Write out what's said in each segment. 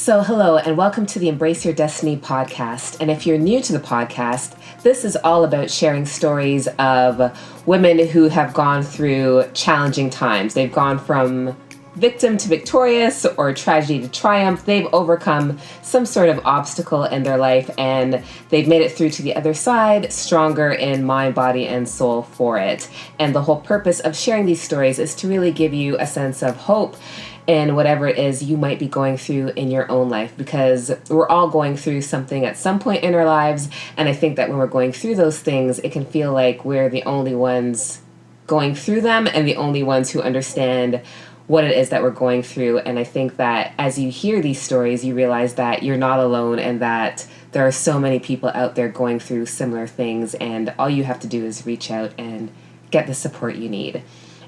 So, hello, and welcome to the Embrace Your Destiny podcast. And if you're new to the podcast, this is all about sharing stories of women who have gone through challenging times. They've gone from victim to victorious or tragedy to triumph. They've overcome some sort of obstacle in their life and they've made it through to the other side, stronger in mind, body, and soul for it. And the whole purpose of sharing these stories is to really give you a sense of hope in whatever it is you might be going through in your own life, because we're all going through something at some point in our lives. And I think that when we're going through those things, it can feel like we're the only ones going through them and the only ones who understand what it is that we're going through. And I think that as you hear these stories, you realize that you're not alone and that there are so many people out there going through similar things. And all you have to do is reach out and get the support you need.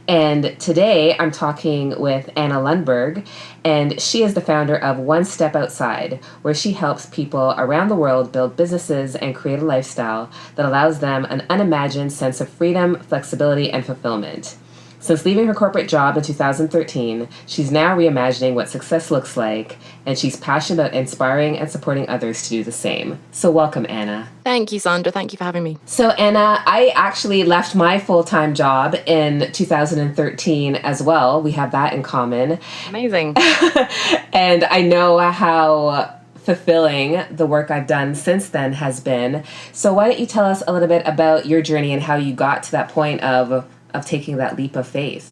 And today I'm talking with Anna Lundberg, and she is the founder of One Step Outside, where she helps people around the world build businesses and create a lifestyle that allows them an unimagined sense of freedom, flexibility, and fulfillment. Since leaving her corporate job in 2013, she's now reimagining what success looks like, and she's passionate about inspiring and supporting others to do the same. So welcome, Anna. Thank you, Sandra. Thank you for having me. So Anna, I actually left my full-time job in 2013 as well. We have that in common. Amazing. And I know how fulfilling the work I've done since then has been. So why don't you tell us a little bit about your journey and how you got to that point of taking that leap of faith?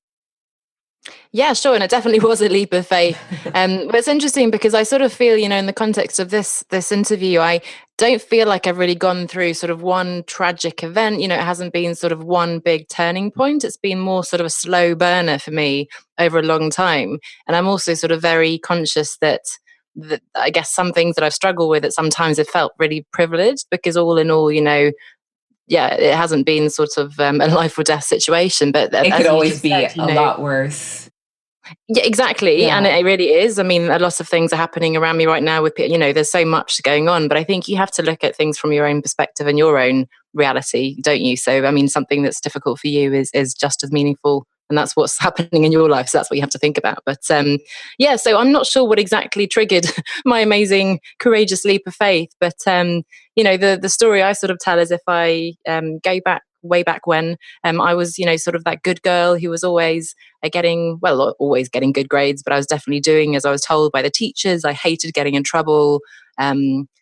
Yeah, sure. And it definitely was a leap of faith. But it's interesting because I sort of feel, in the context of this interview, I don't feel like I've really gone through sort of one tragic event. It hasn't been sort of one big turning point. It's been more sort of a slow burner for me over a long time. And I'm also sort of very conscious that I guess some things that I've struggled with at sometimes have felt really privileged, because all in all, it hasn't been sort of a life or death situation, but it could always be a lot worse. Yeah, exactly. Yeah. And it really is. I mean, a lot of things are happening around me right now with, there's so much going on, but I think you have to look at things from your own perspective and your own reality, don't you? So, I mean, something that's difficult for you is just as meaningful, and that's what's happening in your life. So that's what you have to think about. But so I'm not sure what exactly triggered my amazing, courageous leap of faith. But, the story I sort of tell is if I go back way back when I was, sort of that good girl who was always always getting good grades, but I was definitely doing as I was told by the teachers. I hated getting in trouble. I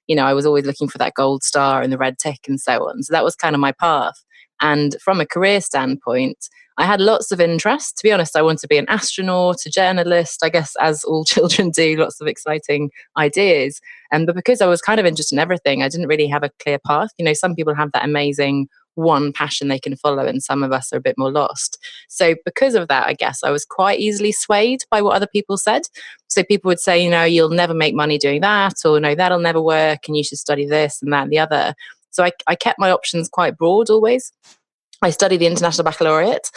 was always looking for that gold star and the red tick and so on. So that was kind of my path. And from a career standpoint, I had lots of interest. To be honest, I wanted to be an astronaut, a journalist, I guess, as all children do, lots of exciting ideas. But because I was kind of interested in everything, I didn't really have a clear path. Some people have that amazing one passion they can follow, and some of us are a bit more lost. So because of that, I guess I was quite easily swayed by what other people said. So people would say, you'll never make money doing that, or no, that'll never work, and you should study this and that and the other. So I kept my options quite broad always. I studied the International Baccalaureate,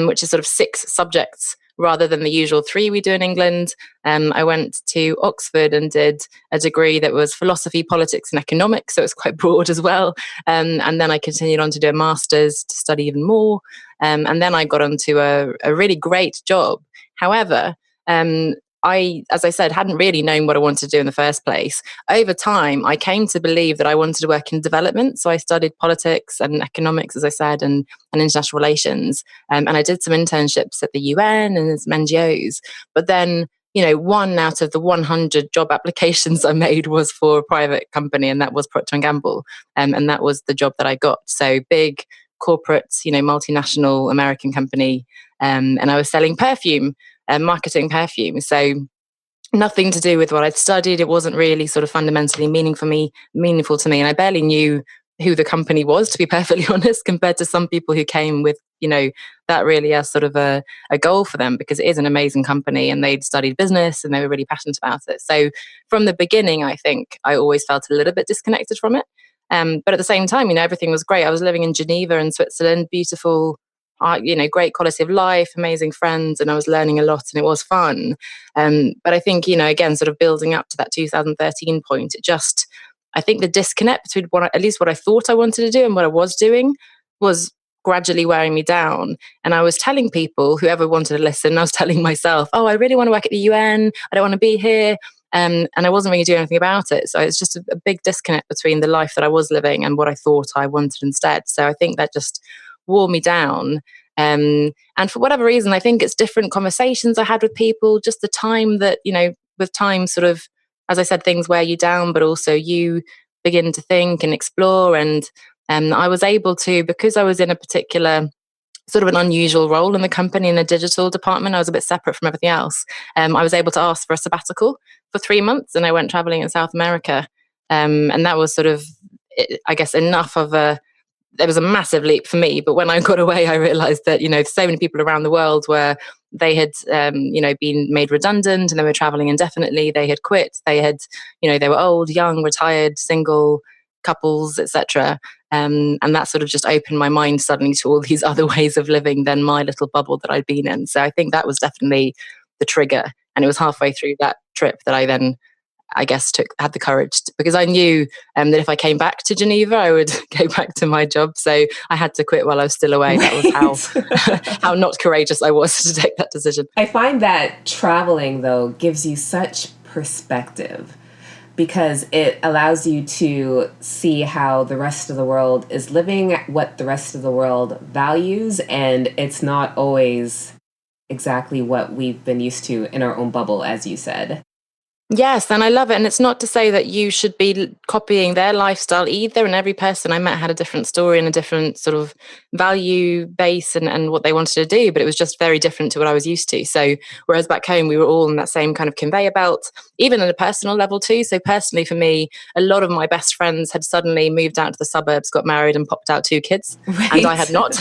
which is sort of 6 subjects rather than the usual 3 we do in England. I went to Oxford and did a degree that was philosophy, politics, and economics, so it's quite broad as well. And then I continued on to do a master's to study even more. And then I got onto a really great job. However, I, as I said, hadn't really known what I wanted to do in the first place. Over time, I came to believe that I wanted to work in development. So I studied politics and economics, as I said, and international relations. And I did some internships at the UN and some NGOs. But then, 1 out of the 100 job applications I made was for a private company, and that was Procter & Gamble. And that was the job that I got. So big corporate, multinational American company. And I was selling perfume. Marketing perfume. So nothing to do with what I'd studied. It wasn't really sort of fundamentally meaningful to me. And I barely knew who the company was, to be perfectly honest, compared to some people who came with, that really as sort of a goal for them, because it is an amazing company and they'd studied business and they were really passionate about it. So from the beginning, I think I always felt a little bit disconnected from it. But at the same time, everything was great. I was living in Geneva in Switzerland, beautiful, great quality of life, amazing friends, and I was learning a lot and it was fun. But I think, again, sort of building up to that 2013 point, I think the disconnect between at least what I thought I wanted to do and what I was doing was gradually wearing me down. And I was telling people, whoever wanted to listen, I was telling myself, oh, I really want to work at the UN. I don't want to be here. And I wasn't really doing anything about it. So it's just a big disconnect between the life that I was living and what I thought I wanted instead. So I think that just wore me down. And for whatever reason, I think it's different conversations I had with people, just the time that, with time sort of, as I said, things wear you down, but also you begin to think and explore. And I was able to, because I was in a particular sort of an unusual role in the company in the digital department, I was a bit separate from everything else. I was able to ask for a sabbatical for 3 months, and I went traveling in South America. And that was sort of, I guess, enough of there was a massive leap for me. But when I got away, I realized that, so many people around the world were, they had, been made redundant and they were traveling indefinitely. They had quit. They had, they were old, young, retired, single, couples, etc. And that sort of just opened my mind suddenly to all these other ways of living than my little bubble that I'd been in. So I think that was definitely the trigger. And it was halfway through that trip that I then, I guess, had the courage because I knew that if I came back to Geneva, I would go back to my job. So I had to quit while I was still away. Right. That was how not courageous I was to take that decision. I find that traveling, though, gives you such perspective because it allows you to see how the rest of the world is living, what the rest of the world values, and it's not always exactly what we've been used to in our own bubble, as you said. Yes, and I love it. And it's not to say that you should be copying their lifestyle either. And every person I met had a different story and a different sort of value base and what they wanted to do. But it was just very different to what I was used to. So whereas back home, we were all in that same kind of conveyor belt, even at a personal level too. So personally for me, a lot of my best friends had suddenly moved out to the suburbs, got married and popped out 2 kids. Right. And I had not.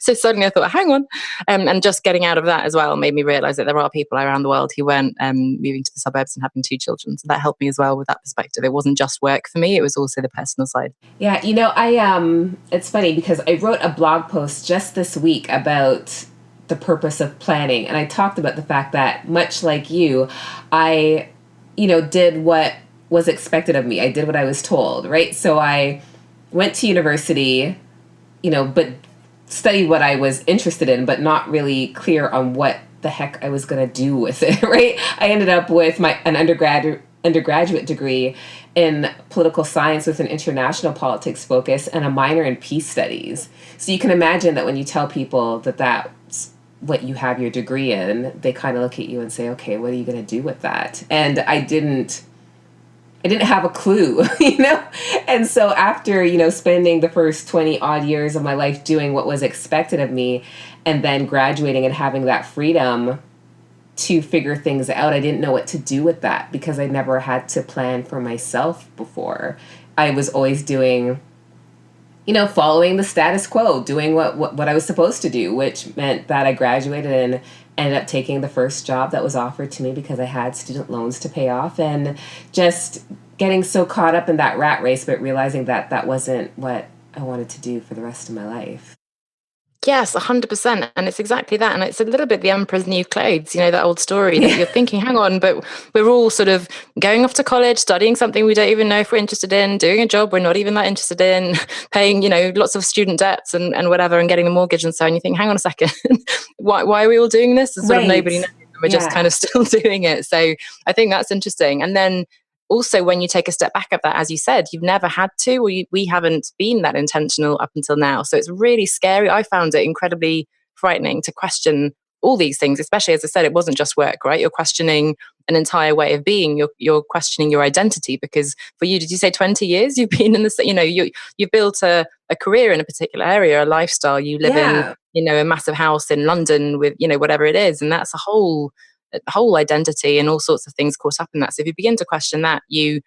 So suddenly I thought, hang on. And just getting out of that as well made me realize that there are people around the world who weren't moving to the suburbs and having 2 children. So that helped me as well with that perspective. It wasn't just work for me, it was also the personal side. Yeah, it's funny because I wrote a blog post just this week about the purpose of planning. And I talked about the fact that much like you, I, did what was expected of me. I did what I was told, right? So I went to university, but studied what I was interested in, but not really clear on what the heck I was going to do with it, right? I ended up with an undergraduate degree in political science with an international politics focus and a minor in peace studies. So you can imagine that when you tell people that that's what you have your degree in, they kind of look at you and say, okay, what are you going to do with that? And I didn't have a clue, And so after, spending the first 20 odd years of my life doing what was expected of me and then graduating and having that freedom to figure things out, I didn't know what to do with that because I never had to plan for myself before. I was always doing, following the status quo, doing what I was supposed to do, which meant that I graduated and ended up taking the first job that was offered to me because I had student loans to pay off and just getting so caught up in that rat race, but realizing that that wasn't what I wanted to do for the rest of my life. Yes, 100%. And it's exactly that. And it's a little bit the emperor's new clothes, that old story that you're thinking, hang on, but we're all sort of going off to college, studying something we don't even know if we're interested in, doing a job we're not even that interested in, paying, lots of student debts and whatever, and getting a mortgage and so on. You think, hang on a second, why are we all doing this? And sort of nobody knows. We're just kind of still doing it. So I think that's interesting. And then also, when you take a step back of that, as you said, you've never had to, or we haven't been that intentional up until now. So it's really scary. I found it incredibly frightening to question all these things, especially, as I said, it wasn't just work, right? You're questioning an entire way of being. You're questioning your identity because for you, did you say 20 years you've been in this, you've built a career in a particular area, a lifestyle, you live in, a massive house in London with, whatever it is. And that's a whole identity and all sorts of things caught up in that. So if you begin to question that, you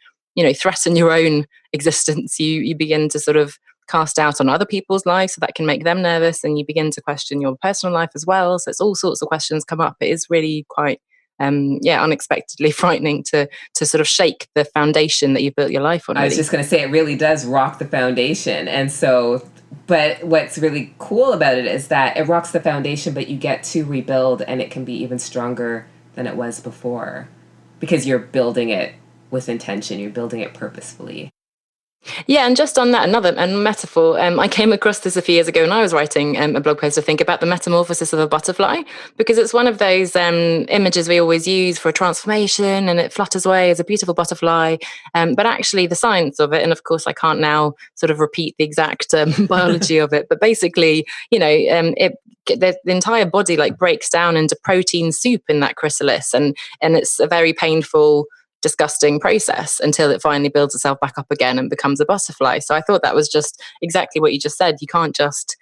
threaten your own existence. You begin to sort of cast doubt on other people's lives, so that can make them nervous, and you begin to question your personal life as well. So it's all sorts of questions come up. It is really quite unexpectedly frightening to sort of shake the foundation that you've built your life on. I was just going to say, it really does rock the foundation. And so, but what's really cool about it is that it rocks the foundation, but you get to rebuild and it can be even stronger than it was before because you're building it with intention. You're building it purposefully. Yeah, and just on that, another metaphor. I came across this a few years ago when I was writing a blog post, I think, about the metamorphosis of a butterfly, because it's one of those images we always use for a transformation, and it flutters away as a beautiful butterfly. But actually, the science of it, and of course, I can't now sort of repeat the exact biology of it, but basically, the entire body like breaks down into protein soup in that chrysalis, and it's a very painful, disgusting process until it finally builds itself back up again and becomes a butterfly. So I thought that was just exactly what you just said. You can't just,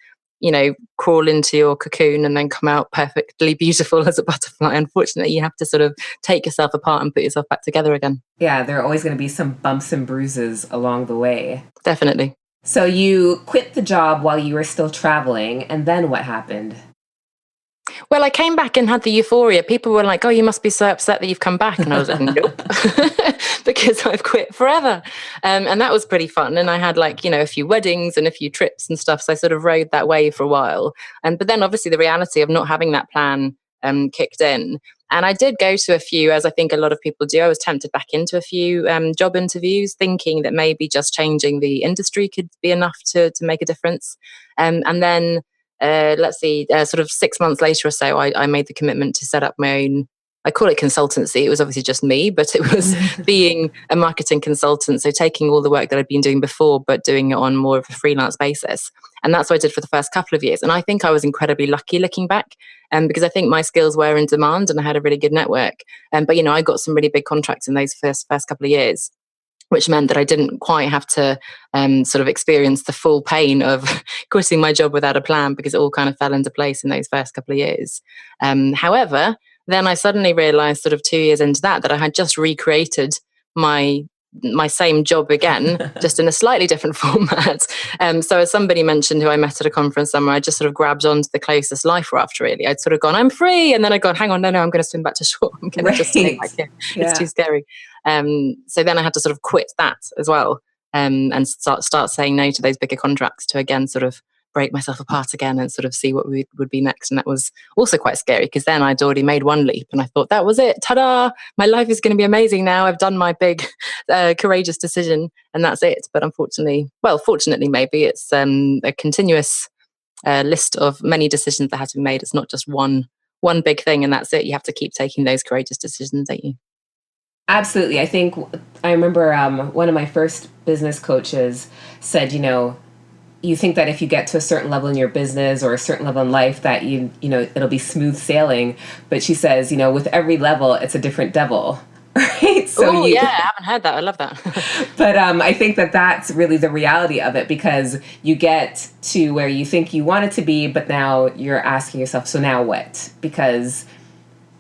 crawl into your cocoon and then come out perfectly beautiful as a butterfly. Unfortunately, you have to sort of take yourself apart and put yourself back together again. Yeah, there are always going to be some bumps and bruises along the way. Definitely. So you quit the job while you were still traveling, and then what happened? Well, I came back and had the euphoria. People were like, "Oh, you must be so upset that you've come back." And I was like, "Nope," because I've quit forever. And that was pretty fun. And I had a few weddings and a few trips and stuff. So I sort of rode that wave for a while. But then obviously the reality of not having that plan kicked in. And I did go to a few, as I think a lot of people do. I was tempted back into a few job interviews, thinking that maybe just changing the industry could be enough to make a difference. And then sort of 6 months later or so, I made the commitment to set up my own, I call it consultancy. It was obviously just me, but it was being a marketing consultant. So taking all the work that I'd been doing before, but doing it on more of a freelance basis. And that's what I did for the first couple of years. And I think I was incredibly lucky looking back, because I think my skills were in demand and I had a really good network. But, I got some really big contracts in those first couple of years, which meant that I didn't quite have to sort of experience the full pain of quitting my job without a plan, because it all kind of fell into place in those first couple of years. However, then I suddenly realized sort of 2 years into that I had just recreated my same job again, just in a slightly different format. So as somebody mentioned who I met at a conference somewhere, I just sort of grabbed onto the closest life raft, really. I'd sort of gone, I'm free. And then I'd gone, hang on, no, I'm going to swim back to shore. I'm going to just stay back here. Yeah. It's too scary. So then I had to sort of quit that as well, and start saying no to those bigger contracts to again sort of break myself apart again and sort of see what would be next. And that was also quite scary, because then I'd already made one leap and I thought that was it. Ta-da! My life is going to be amazing now. I've done my big, courageous decision, and that's it. But fortunately, maybe it's a continuous list of many decisions that have to be made. It's not just one big thing and that's it. You have to keep taking those courageous decisions, don't you? Absolutely. I remember one of my first business coaches said, you think that if you get to a certain level in your business or a certain level in life that it'll be smooth sailing. But she says, with every level, it's a different devil. Right? So yeah, I haven't heard that. I love that. But I think that that's really the reality of it, because you get to where you think you want it to be, but now you're asking yourself, so now what? Because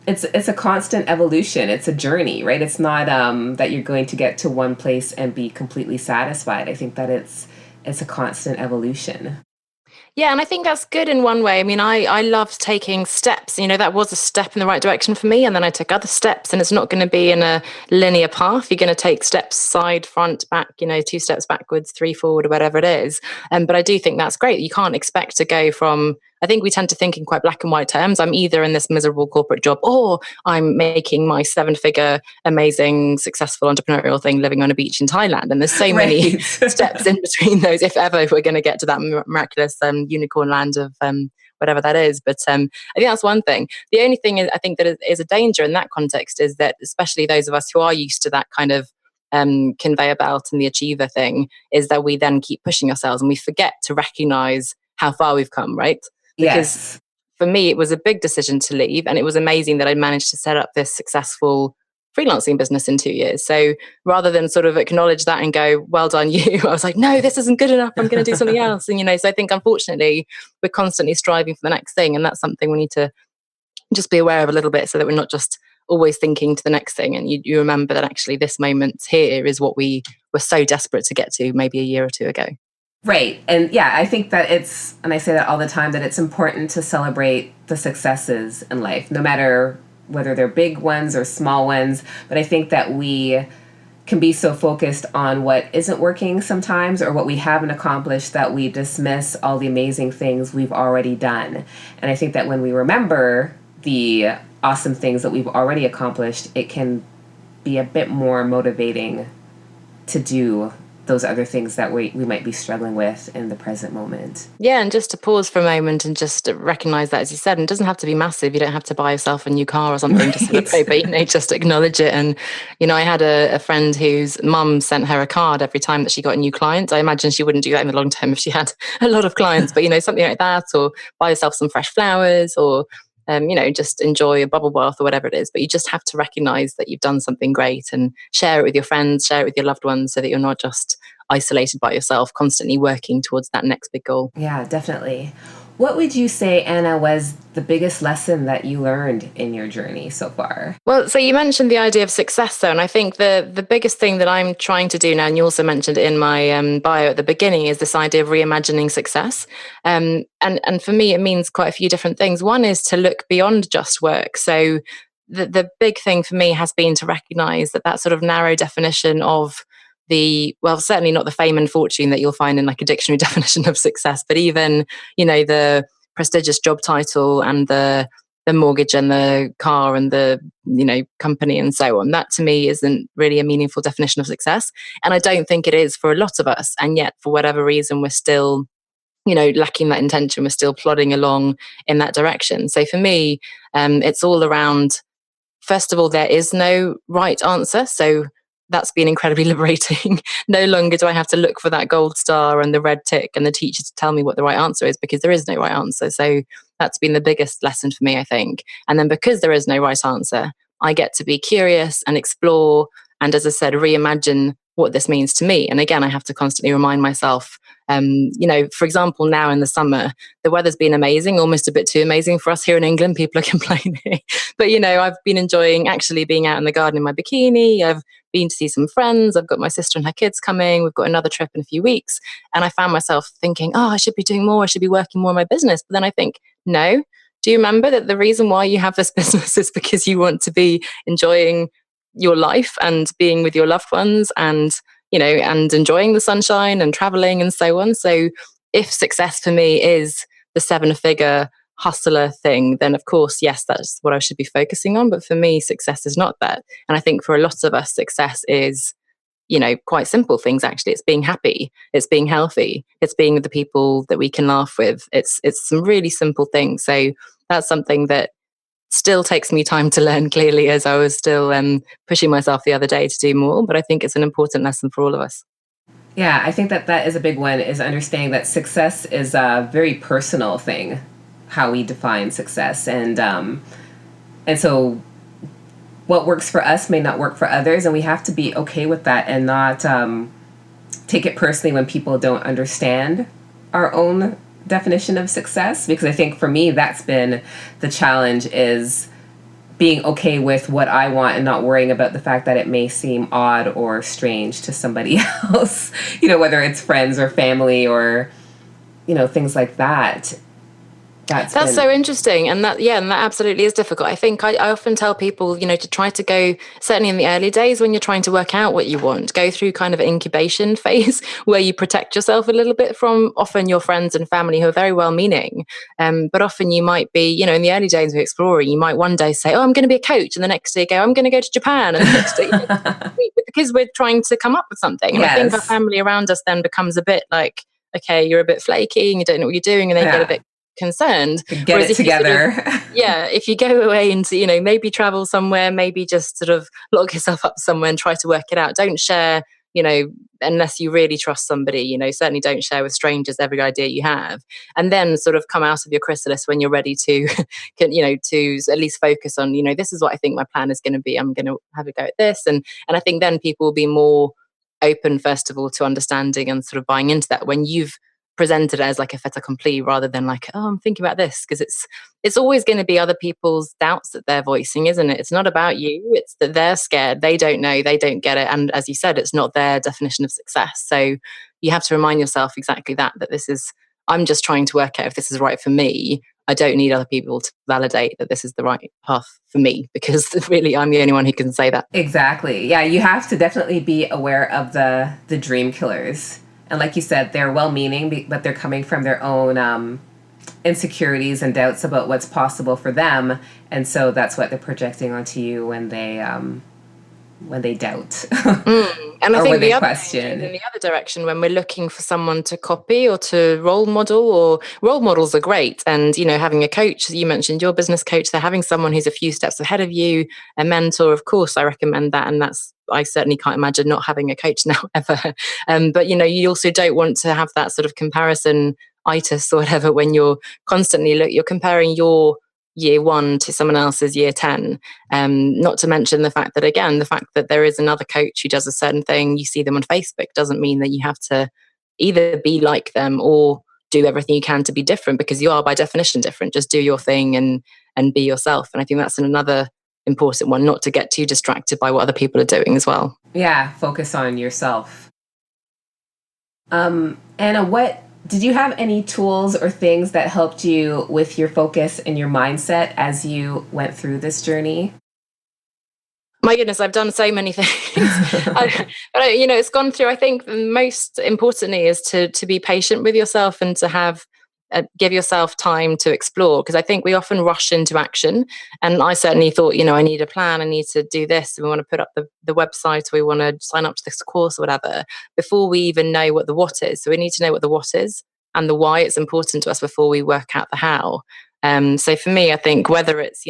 it's a constant evolution. It's a journey, right? It's not that you're going to get to one place and be completely satisfied. I think that it's a constant evolution. Yeah, and I think that's good in one way. I mean, I loved taking steps. That was a step in the right direction for me. And then I took other steps, and it's not going to be in a linear path. You're going to take steps side, front, back, 2 steps backwards, 3 forward, or whatever it is. But I do think that's great. You can't expect to go from, I think we tend to think in quite black and white terms. I'm either in this miserable corporate job or I'm making my 7-figure, amazing, successful entrepreneurial thing living on a beach in Thailand. And there's so many steps in between those, if ever we're going to get to that miraculous unicorn land of whatever that is. But I think that's one thing. The only thing I think that is a danger in that context is that, especially those of us who are used to that kind of conveyor belt and the achiever thing, is that we then keep pushing ourselves and we forget to recognize how far we've come, right? Because for me, it was a big decision to leave, and it was amazing that I managed to set up this successful freelancing business in 2 years. So rather than sort of acknowledge that and go, well done you, I was like, no, this isn't good enough. I'm going to do something else. And, so I think, unfortunately, we're constantly striving for the next thing. And that's something we need to just be aware of a little bit, so that we're not just always thinking to the next thing. And you remember that actually this moment here is what we were so desperate to get to maybe a year or two ago. Right. And yeah, I think that and I say that all the time, that it's important to celebrate the successes in life, no matter whether they're big ones or small ones. But I think that we can be so focused on what isn't working sometimes, or what we haven't accomplished, that we dismiss all the amazing things we've already done. And I think that when we remember the awesome things that we've already accomplished, it can be a bit more motivating to do those other things that we might be struggling with in the present moment. Yeah, and just to pause for a moment and just to recognize that, as you said, and it doesn't have to be massive. You don't have to buy yourself a new car or something to celebrate, but, just acknowledge it. And, I had a friend whose mum sent her a card every time that she got a new client. I imagine she wouldn't do that in the long term if she had a lot of clients, but, something like that, or buy yourself some fresh flowers, or just enjoy a bubble bath or whatever it is. But you just have to recognize that you've done something great and share it with your friends, share it with your loved ones, so that you're not just isolated by yourself, constantly working towards that next big goal. Yeah, definitely. What would you say, Anna, was the biggest lesson that you learned in your journey so far? Well, so you mentioned the idea of success, though, and I think the biggest thing that I'm trying to do now, and you also mentioned it in my bio at the beginning, is this idea of reimagining success. And for me, it means quite a few different things. One is to look beyond just work. So the big thing for me has been to recognize that sort of narrow definition of certainly not the fame and fortune that you'll find in like a dictionary definition of success, but even, the prestigious job title and the mortgage and the car and the, company and so on. That to me isn't really a meaningful definition of success. And I don't think it is for a lot of us. And yet, for whatever reason, we're still, lacking that intention. We're still plodding along in that direction. So for me, it's all around, first of all, there is no right answer. So that's been incredibly liberating. No longer do I have to look for that gold star and the red tick and the teacher to tell me what the right answer is, because there is no right answer. So that's been the biggest lesson for me, I think. And then because there is no right answer, I get to be curious and explore. And as I said, reimagine what this means to me. And again, I have to constantly remind myself, for example, now in the summer, the weather's been amazing, almost a bit too amazing for us here in England. People are complaining. But, I've been enjoying actually being out in the garden in my bikini. I've been to see some friends. I've got my sister and her kids coming. We've got another trip in a few weeks. And I found myself thinking, I should be doing more. I should be working more on my business. But then I think, no. Do you remember that the reason why you have this business is because you want to be enjoying your life and being with your loved ones and, and enjoying the sunshine and traveling and so on. So if success for me is the 7-figure hustler thing, then of course, yes, that's what I should be focusing on. But for me, success is not that. And I think for a lot of us, success is, quite simple things, actually. It's being happy. It's being healthy. It's being with the people that we can laugh with. It's some really simple things. So that's something that still takes me time to learn, clearly, as I was still pushing myself the other day to do more. But I think it's an important lesson for all of us. Yeah, I think that is a big one, is understanding that success is a very personal thing, how we define success. And so what works for us may not work for others, and we have to be okay with that and not take it personally when people don't understand our own definition of success. Because I think for me, that's been the challenge, is being okay with what I want and not worrying about the fact that it may seem odd or strange to somebody else, whether it's friends or family or, things like that. That's so interesting. And that absolutely is difficult. I think I often tell people, to try to go, certainly in the early days when you're trying to work out what you want, go through kind of an incubation phase where you protect yourself a little bit from often your friends and family who are very well meaning. But often you might be, in the early days of exploring, you might one day say, I'm going to be a coach. And the next day go, I'm going to go to Japan. And the next day, because we're trying to come up with something. And I think our family around us then becomes a bit like, okay, you're a bit flaky and you don't know what you're doing. And they get a bit concerned. Get it together. If you go away and maybe travel somewhere, maybe just sort of lock yourself up somewhere and try to work it out. Don't share, unless you really trust somebody. Certainly don't share with strangers every idea you have, and then sort of come out of your chrysalis when you're ready to to at least focus on, this is what I think my plan is going to be. I'm going to have a go at this, and I think then people will be more open, first of all, to understanding and sort of buying into that when you've presented it as like a fait accompli rather than like, I'm thinking about this, because it's always going to be other people's doubts that they're voicing, isn't it? It's not about you. It's that they're scared. They don't know. They don't get it. And as you said, it's not their definition of success. So you have to remind yourself exactly that I'm just trying to work out if this is right for me. I don't need other people to validate that this is the right path for me, because really I'm the only one who can say that. Exactly. Yeah, you have to definitely be aware of the dream killers. And like you said, they're well-meaning, but they're coming from their own insecurities and doubts about what's possible for them. And so that's what they're projecting onto you when they when they doubt And I or think when the they other question. in the other direction, when we're looking for someone to copy or to role model, or role models are great. And, having a coach, you mentioned your business coach, they're having someone who's a few steps ahead of you, a mentor, of course, I recommend that. And I certainly can't imagine not having a coach now ever. But, you also don't want to have that sort of comparison-itis or whatever when you're constantly you're comparing your year 1 to someone else's year 10. Not to mention the fact that there is another coach who does a certain thing, you see them on Facebook, doesn't mean that you have to either be like them or do everything you can to be different, because you are by definition different. Just do your thing and be yourself. And I think that's another important one, not to get too distracted by what other people are doing as well. Yeah, focus on yourself. Anna, did you have any tools or things that helped you with your focus and your mindset as you went through this journey? My goodness, I've done so many things. But it's gone through, I think most importantly is to be patient with yourself and to give yourself time to explore, because I think we often rush into action. And I certainly thought, I need a plan, I need to do this, we want to put up the website, we want to sign up to this course or whatever, before we even know what the what is. So we need to know what the what is and the why it's important to us before we work out the how. So for me, I think whether it's,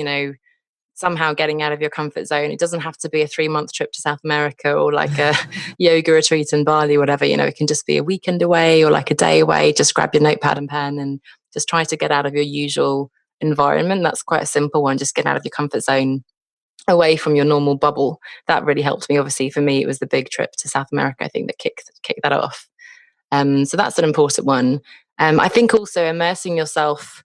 somehow getting out of your comfort zone. It doesn't have to be a 3-month trip to South America or like a yoga retreat in Bali, whatever. It can just be a weekend away or like a day away. Just grab your notepad and pen and just try to get out of your usual environment. That's quite a simple one. Just get out of your comfort zone, away from your normal bubble. That really helped me. Obviously, for me, it was the big trip to South America, I think, that kicked that off. So that's an important one. I think also immersing yourself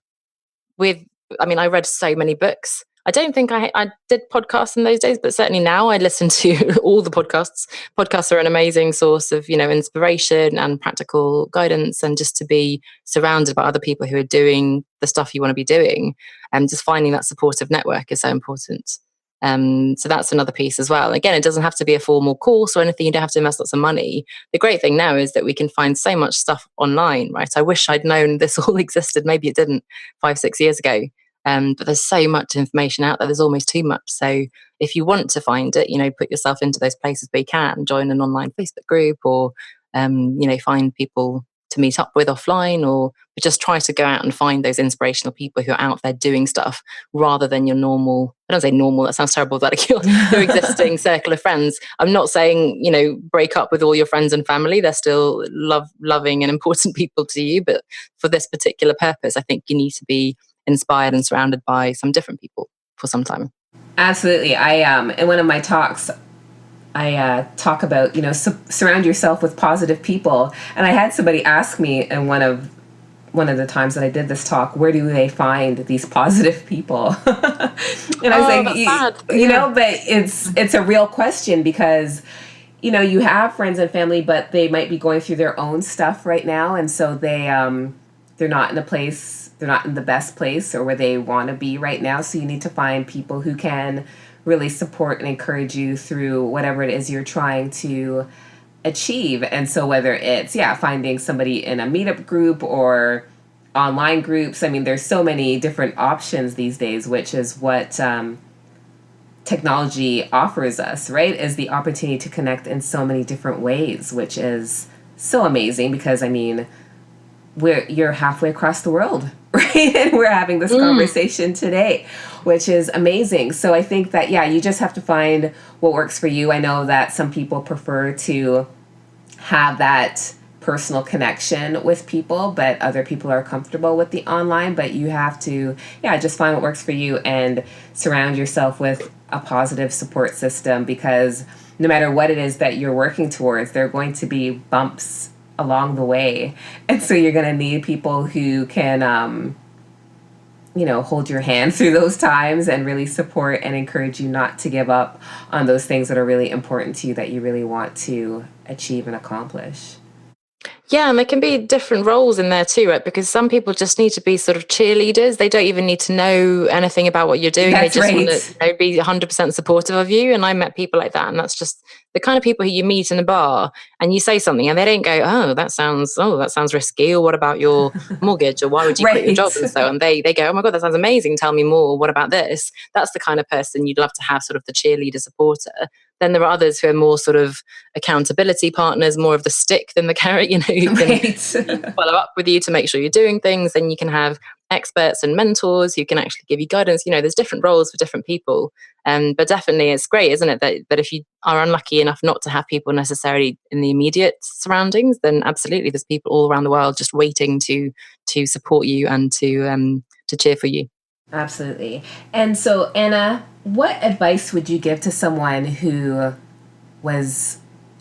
I read so many books. I don't think I did podcasts in those days, but certainly now I listen to all the podcasts. Podcasts are an amazing source of, inspiration and practical guidance, and just to be surrounded by other people who are doing the stuff you want to be doing, and just finding that supportive network is so important. So that's another piece as well. Again, it doesn't have to be a formal course or anything. You don't have to invest lots of money. The great thing now is that we can find so much stuff online, right? I wish I'd known this all existed. Maybe it didn't 5-6 years ago. But there's so much information out there. There's almost too much. So if you want to find it, put yourself into those places where you can. Join an online Facebook group, or find people to meet up with offline, or just try to go out and find those inspirational people who are out there doing stuff, rather than your normal, I don't say normal, that sounds terrible, but your existing circle of friends. I'm not saying, break up with all your friends and family. They're still loving and important people to you. But for this particular purpose, I think you need to be inspired and surrounded by some different people for some time. Absolutely. I in one of my talks, I talk about, surround yourself with positive people. And I had somebody ask me in one of the times that I did this talk, where do they find these positive people? And I was like, but it's a real question, because, you have friends and family, but they might be going through their own stuff right now. And so they're not in they're not in the best place or where they want to be right now. So you need to find people who can really support and encourage you through whatever it is you're trying to achieve. And so whether it's, finding somebody in a meetup group or online groups, there's so many different options these days, which is what technology offers us, right? Is the opportunity to connect in so many different ways, which is so amazing, because you're halfway across the world, right? And we're having this conversation today, which is amazing. So I think that, you just have to find what works for you. I know that some people prefer to have that personal connection with people, but other people are comfortable with the online. But you have to, just find what works for you and surround yourself with a positive support system, because no matter what it is that you're working towards, there are going to be bumps along the way. And so you're going to need people who can, hold your hand through those times and really support and encourage you not to give up on those things that are really important to you, that you really want to achieve and accomplish. Yeah, and there can be different roles in there too, right? Because some people just need to be sort of cheerleaders. They don't even need to know anything about what you're doing. That's they just right. want to be 100% supportive of you. And I met people like that, and that's just the kind of people who you meet in a bar and you say something and they don't go, that sounds risky, or what about your mortgage, or why would you quit your job, and so on. They go, oh my God, that sounds amazing, tell me more, what about this? That's the kind of person you'd love to have, sort of the cheerleader supporter. Then there are others who are more sort of accountability partners, more of the stick than the carrot, who can follow up with you to make sure you're doing things. Then you can have experts and mentors who can actually give you guidance. There's different roles for different people. But definitely it's great, isn't it, that if you are unlucky enough not to have people necessarily in the immediate surroundings, then absolutely there's people all around the world just waiting to support you and to cheer for you. Absolutely. And so, Anna, what advice would you give to someone who was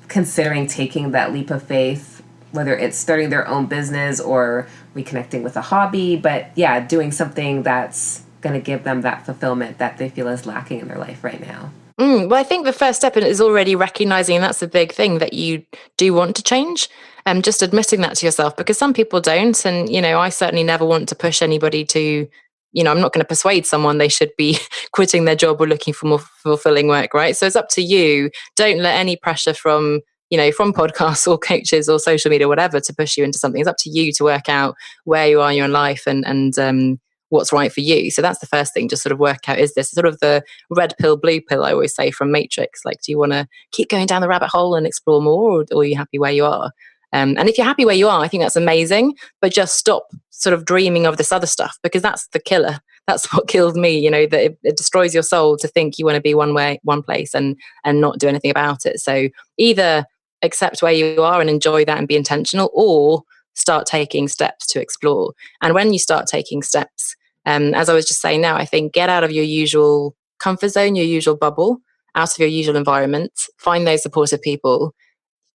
considering taking that leap of faith, whether it's starting their own business or reconnecting with a hobby, but doing something that's going to give them that fulfillment that they feel is lacking in their life right now? Well, I think the first step is already recognizing, and that's the big thing, that you do want to change, and just admitting that to yourself, because some people don't. And, I certainly never want to push anybody to, I'm not going to persuade someone they should be quitting their job or looking for more fulfilling work, right? So it's up to you. Don't let any pressure from podcasts or coaches or social media, whatever, to push you into something. It's up to you to work out where you are in your life and what's right for you. So that's the first thing, just sort of work out, is this sort of the red pill, blue pill, I always say, from Matrix? Like, do you want to keep going down the rabbit hole and explore more, or are you happy where you are? And if you're happy where you are, I think that's amazing, but just stop sort of dreaming of this other stuff, because that's the killer. That's what killed me, that it destroys your soul to think you want to be one way, one place, and not do anything about it. So either accept where you are and enjoy that and be intentional, or start taking steps to explore. And when you start taking steps, as I was just saying now, I think get out of your usual comfort zone, your usual bubble, out of your usual environment, find those supportive people.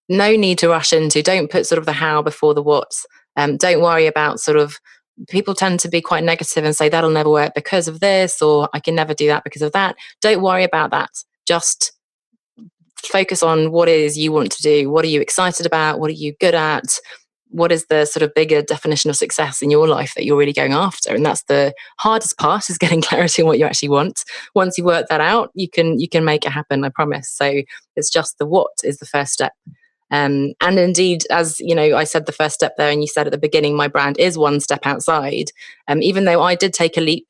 No need to rush into, don't put sort of the how before the what. Don't worry about sort of, people tend to be quite negative and say that'll never work because of this, or I can never do that because of that. Don't worry about that. Just focus on what it is you want to do. What are you excited about? What are you good at? What is the sort of bigger definition of success in your life that you're really going after? And that's the hardest part, is getting clarity on what you actually want. Once you work that out, you can make it happen, I promise. So it's just the what is the first step. And indeed, as I said the first step there, and you said at the beginning, my brand is one step outside. Even though I did take a leap,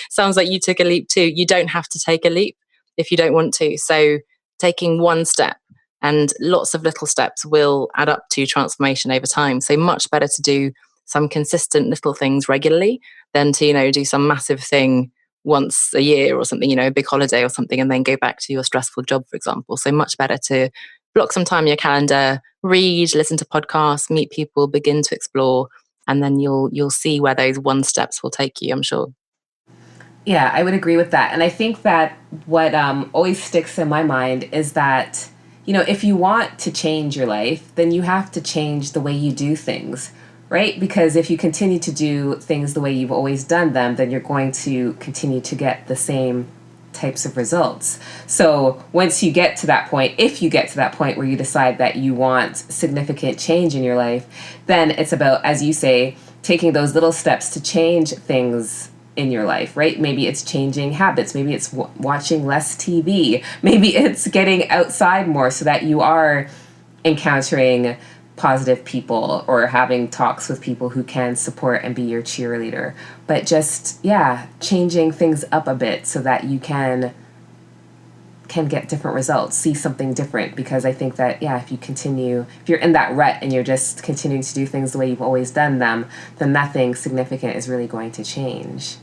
sounds like you took a leap too. You don't have to take a leap if you don't want to. So taking one step, and lots of little steps, will add up to transformation over time. So much better to do some consistent little things regularly than to do some massive thing once a year or something, a big holiday or something, and then go back to your stressful job, for example. So much better to block some time in your calendar, read, listen to podcasts, meet people, begin to explore, and then you'll see where those one steps will take you, I'm sure. Yeah, I would agree with that. And I think that what always sticks in my mind is that, if you want to change your life, then you have to change the way you do things, right? Because if you continue to do things the way you've always done them, then you're going to continue to get the same types of results. So once you get to that point, if you get to that point where you decide that you want significant change in your life, then it's about, as you say, taking those little steps to change things in your life, right? Maybe it's changing habits. Maybe it's watching less TV. Maybe it's getting outside more so that you are encountering positive people or having talks with people who can support and be your cheerleader. But just, changing things up a bit so that you can get different results, see something different. Because I think that, if you're in that rut and you're just continuing to do things the way you've always done them, then nothing significant is really going to change.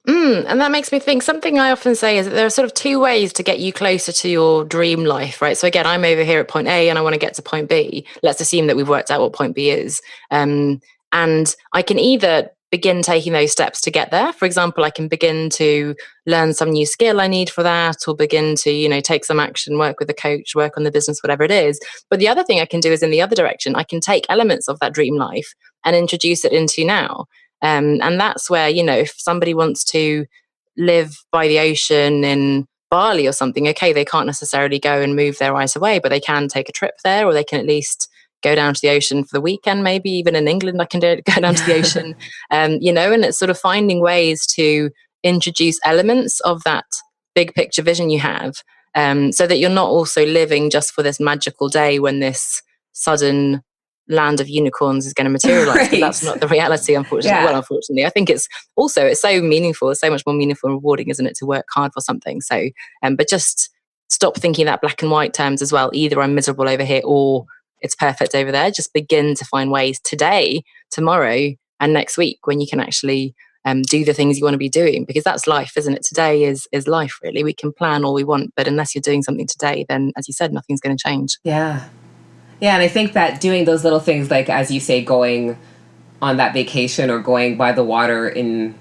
And that makes me think, something I often say is that there are sort of two ways to get you closer to your dream life, right? So again, I'm over here at point A and I want to get to point B. Let's assume that we've worked out what point B is. And I can either begin taking those steps to get there. For example, I can begin to learn some new skill I need for that, or begin to, take some action, work with a coach, work on the business, whatever it is. But the other thing I can do is in the other direction. I can take elements of that dream life and introduce it into now. And that's where, if somebody wants to live by the ocean in Bali or something, okay, they can't necessarily go and move there right away, but they can take a trip there, or they can at least go down to the ocean for the weekend. Maybe even in England, I can go down to the ocean, and it's sort of finding ways to introduce elements of that big picture vision you have so that you're not also living just for this magical day when this sudden land of unicorns is going to materialize, because that's not the reality, unfortunately. Yeah. Well, unfortunately, I think it's so meaningful. It's so much more meaningful and rewarding, isn't it, to work hard for something? So, but just stop thinking that black and white terms as well. Either I'm miserable over here or it's perfect over there. Just begin to find ways today, tomorrow, and next week when you can actually do the things you want to be doing, because that's life, isn't it? Today is life, really. We can plan all we want, but unless you're doing something today, then, as you said, nothing's going to change. Yeah. Yeah, and I think that doing those little things, like, as you say, going on that vacation or going by the water in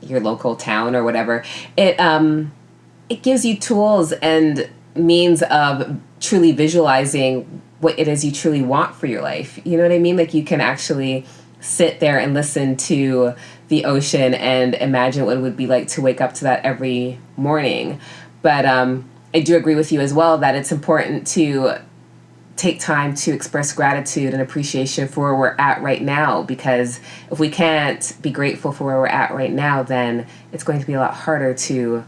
your local town or whatever, it gives you tools and means of truly visualizing what it is you truly want for your life. You know what I mean? Like, you can actually sit there and listen to the ocean and imagine what it would be like to wake up to that every morning. But I do agree with you as well that it's important to take time to express gratitude and appreciation for where we're at right now, because if we can't be grateful for where we're at right now, then it's going to be a lot harder to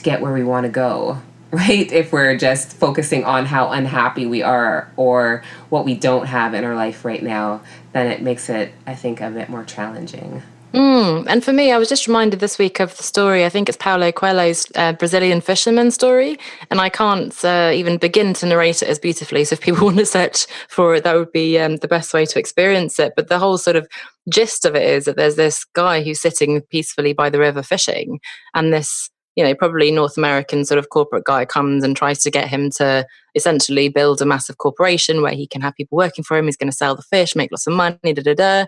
get where we want to go, right? If we're just focusing on how unhappy we are or what we don't have in our life right now, then it makes it, I think, a bit more challenging. And for me, I was just reminded this week of the story, I think it's Paulo Coelho's Brazilian fisherman story, and I can't even begin to narrate it as beautifully. So if people want to search for it, that would be the best way to experience it. But the whole sort of gist of it is that there's this guy who's sitting peacefully by the river fishing, and this, probably North American sort of corporate guy comes and tries to get him to essentially build a massive corporation where he can have people working for him. He's going to sell the fish, make lots of money, The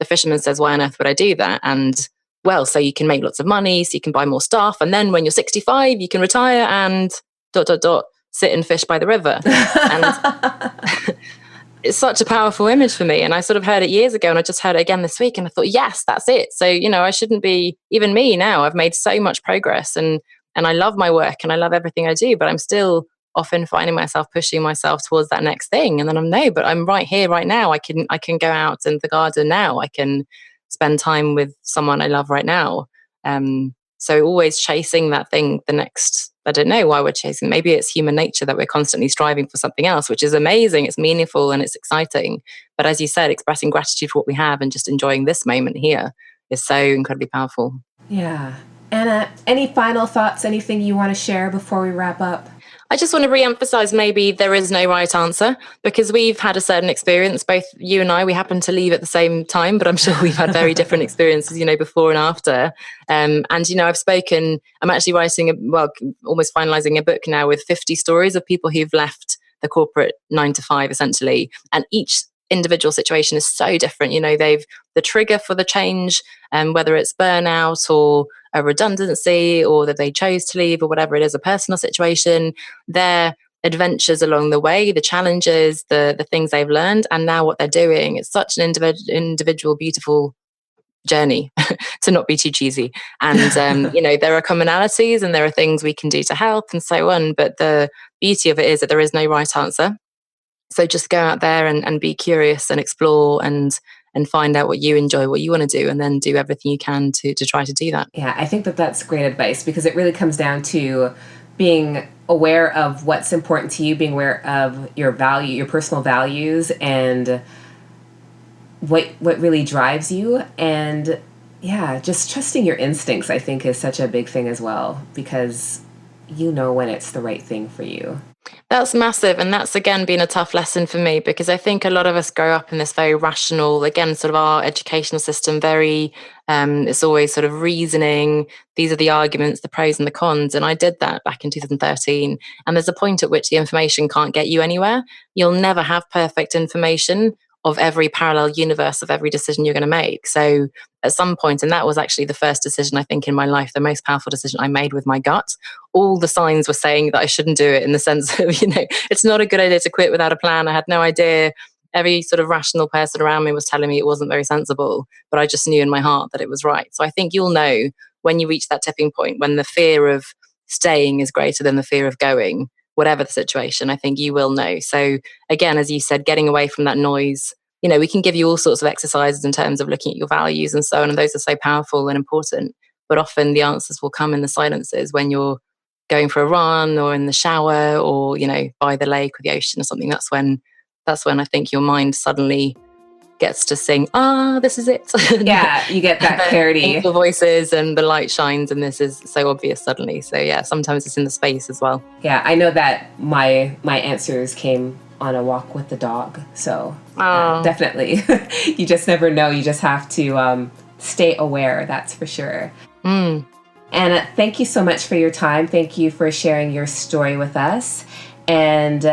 fisherman says, why on earth would I do that? And, well, so you can make lots of money, so you can buy more stuff. And then when you're 65, you can retire and ... sit and fish by the river. And it's such a powerful image for me. And I sort of heard it years ago, and I just heard it again this week. And I thought, yes, that's it. So, I shouldn't be, even me now, I've made so much progress and I love my work and I love everything I do, but I'm still often finding myself pushing myself towards that next thing. And then but I'm right here, right now. I can go out in the garden now. I can spend time with someone I love right now. So always chasing that thing, the next, I don't know why we're chasing. Maybe it's human nature that we're constantly striving for something else, which is amazing. It's meaningful and it's exciting. But as you said, expressing gratitude for what we have and just enjoying this moment here is so incredibly powerful. Yeah. Anna, any final thoughts, anything you want to share before we wrap up? I just want to re-emphasize maybe there is no right answer, because we've had a certain experience, both you and I, we happen to leave at the same time, but I'm sure we've had very different experiences, before and after. And, I'm actually writing, almost finalizing a book now with 50 stories of people who've left the corporate 9 to 5 essentially. And each individual situation is so different. The trigger for the change, whether it's burnout or a redundancy or that they chose to leave or whatever it is, a personal situation, their adventures along the way, the challenges, the things they've learned, and now what they're doing. It's such an individual, beautiful journey to not be too cheesy. And, there are commonalities and there are things we can do to help and so on. But the beauty of it is that there is no right answer. So just go out there and be curious and explore and find out what you enjoy, what you want to do, and then do everything you can to try to do that. Yeah, I think that's great advice, because it really comes down to being aware of what's important to you, being aware of your personal values, and what really drives you. And yeah, just trusting your instincts, I think, is such a big thing as well, because when it's the right thing for you. That's massive. And that's, again, been a tough lesson for me, because I think a lot of us grow up in this very rational, again, sort of our educational system, very, it's always sort of reasoning. These are the arguments, the pros and the cons. And I did that back in 2013. And there's a point at which the information can't get you anywhere. You'll never have perfect information of every parallel universe of every decision you're going to make. So at some point, and that was actually the first decision, I think, in my life, the most powerful decision I made with my gut. All the signs were saying that I shouldn't do it, in the sense of, it's not a good idea to quit without a plan. I had no idea. Every sort of rational person around me was telling me it wasn't very sensible, but I just knew in my heart that it was right. So I think you'll know when you reach that tipping point, when the fear of staying is greater than the fear of going, whatever the situation. I think you will know. So again, as you said, getting away from that noise. We can give you all sorts of exercises in terms of looking at your values and so on, and those are so powerful and important. But often the answers will come in the silences when you're going for a run or in the shower or, by the lake or the ocean or something, that's when I think your mind suddenly gets to sing, this is it. Yeah, you get that clarity. Angel voices and the light shines and this is so obvious suddenly. So yeah, sometimes it's in the space as well. Yeah, I know that my answers came on a walk with the dog. So definitely. You just never know. You just have to stay aware, that's for sure. Mm. And thank you so much for your time. Thank you for sharing your story with us. And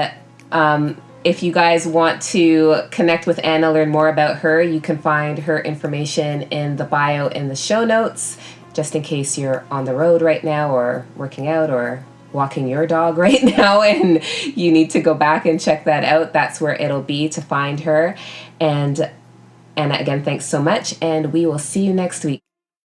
if you guys want to connect with Anna, learn more about her, you can find her information in the bio in the show notes, just in case you're on the road right now or working out or walking your dog right now and you need to go back and check that out. That's where it'll be to find her. And Anna, again, thanks so much. And we will see you next week.